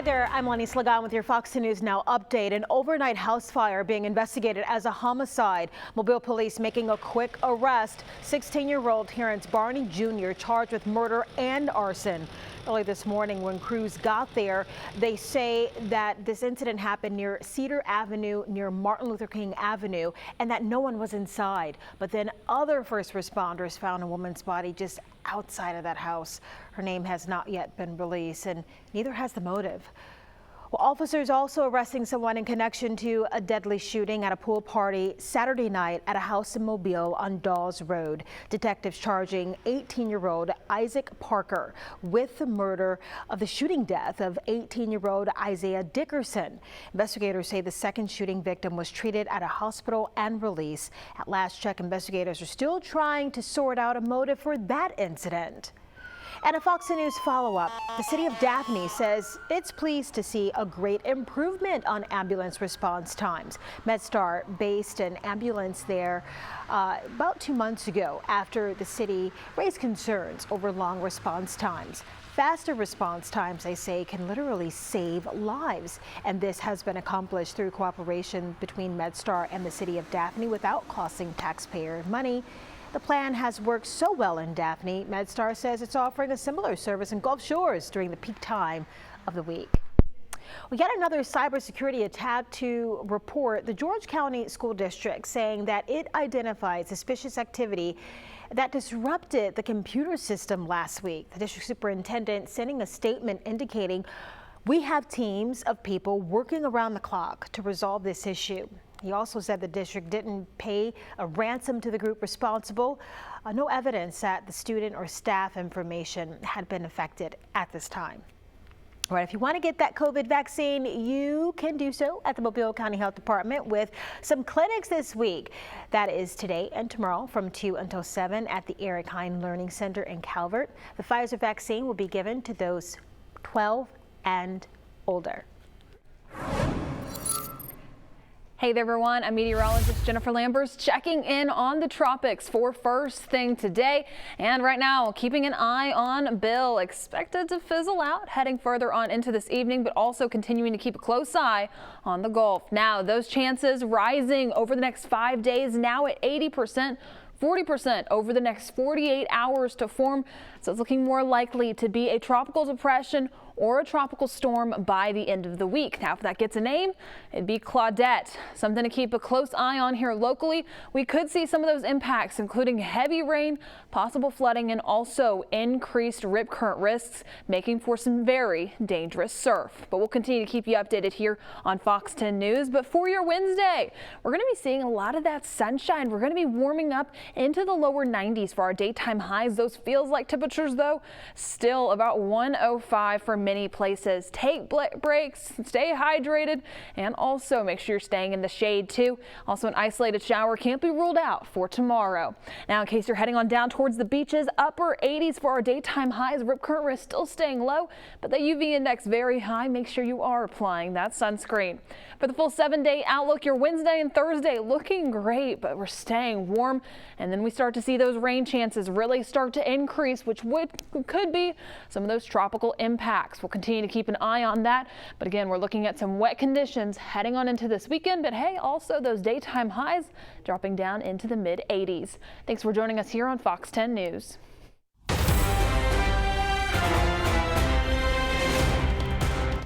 Hi there, I'm Lenny Slagan with your Fox 10 News Now update. An overnight house fire being investigated as a homicide. Mobile police making a quick arrest. 16-year-old Terrence Barney Jr. charged with murder and arson. Early this morning when crews got there, they say that this incident happened near Cedar Avenue, near Martin Luther King Avenue, and that no one was inside. But then other first responders found a woman's body just outside of that house. Her name has not yet been released, and neither has the motive. Well, officers also arresting someone in connection to a deadly shooting at a pool party Saturday night at a house in Mobile on Dawes Road. Detectives charging 18-year-old Isaac Parker with the murder of the shooting death of 18-year-old Isaiah Dickerson. Investigators say the second shooting victim was treated at a hospital and released. At last check, investigators are still trying to sort out a motive for that incident. And a Fox News follow-up. The city of Daphne says it's pleased to see a great improvement on ambulance response times. MedStar based an ambulance there about 2 months ago after the city raised concerns over long response times. Faster response times, they say, can literally save lives. And this has been accomplished through cooperation between MedStar and the city of Daphne without costing taxpayer money. The plan has worked so well in Daphne, MedStar says it's offering a similar service in Gulf Shores during the peak time of the week. We got another cybersecurity attack to report. The George County School District saying that it identified suspicious activity that disrupted the computer system last week. The district superintendent sending a statement indicating we have teams of people working around the clock to resolve this issue. He also said the district didn't pay a ransom to the group responsible. No evidence that the student or staff information had been affected at this time. All right, if you want to get that COVID vaccine, you can do so at the Mobile County Health Department with some clinics this week. That is today and tomorrow from 2 until 7 at the Eric Hine Learning Center in Calvert. The Pfizer vaccine will be given to those 12 and older. Hey there everyone, I'm meteorologist Jennifer Lambers checking in on the tropics for first thing today. And right now, keeping an eye on Bill, expected to fizzle out heading further on into this evening, but also continuing to keep a close eye on the Gulf. Now, those chances rising over the next 5 days, now at 80%. 40% over the next 48 hours to form, so it's looking more likely to be a tropical depression or a tropical storm by the end of the week. Now, if that gets a name, it'd be Claudette. Something to keep a close eye on here locally. We could see some of those impacts, including heavy rain, possible flooding, and also increased rip current risks, making for some very dangerous surf. But we'll continue to keep you updated here on Fox 10 News. But for your Wednesday, we're going to be seeing a lot of that sunshine. We're going to be warming up into the lower 90s for our daytime highs. Those feels like temperatures, though, still about 105 for many places. Take breaks, stay hydrated, and also make sure you're staying in the shade too. Also, an isolated shower can't be ruled out for tomorrow. Now, in case you're heading on down towards the beaches, upper 80s for our daytime highs. Rip current risk still staying low, but the UV index very high. Make sure you are applying that sunscreen. For the full 7-day outlook, your Wednesday and Thursday looking great, but we're staying warm. And then we start to see those rain chances really start to increase, which could be some of those tropical impacts. We'll continue to keep an eye on that. But again, we're looking at some wet conditions heading on into this weekend. But hey, also those daytime highs dropping down into the mid 80s. Thanks for joining us here on Fox 10 News.